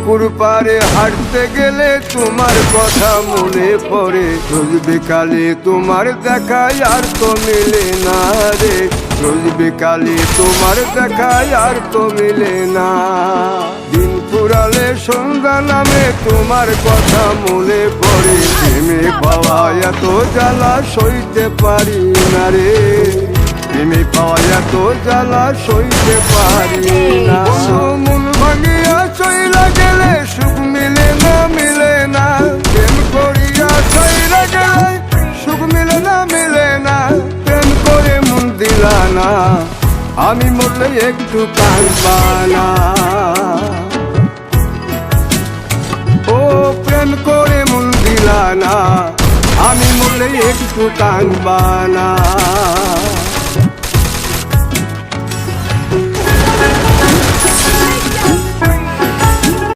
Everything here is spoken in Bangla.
পুকুর পাড়ে হাঁটতে গেলে তোমার কথা মনে পড়ে। রোজ বিকালে তোমার দেখায় আর তো মিলে না রে, রোজ বিকালে তোমার দেখায় আর তো মিলে না। দিন ফুরালে সন্ধ্যা নামে তোমার কথা মনে পড়ে। প্রেমে পাওয়া এত জ্বালা সইতে পারি da প্রেমে পাওয়া এত জ্বালা সইতে পারি না। মন ভাঙিয়া চইলা গেলে সুখ মিলে না, মিলে না। প্রেম করিয়া চইলা গেলে সুখ মিলে না, মিলে না। প্রেম করে মন দিলা না, আমি মরলে একটু কাঁদবা না। ও প্রেম করে মন দিলা না, আমি মরলে একটু কাঁদবা না।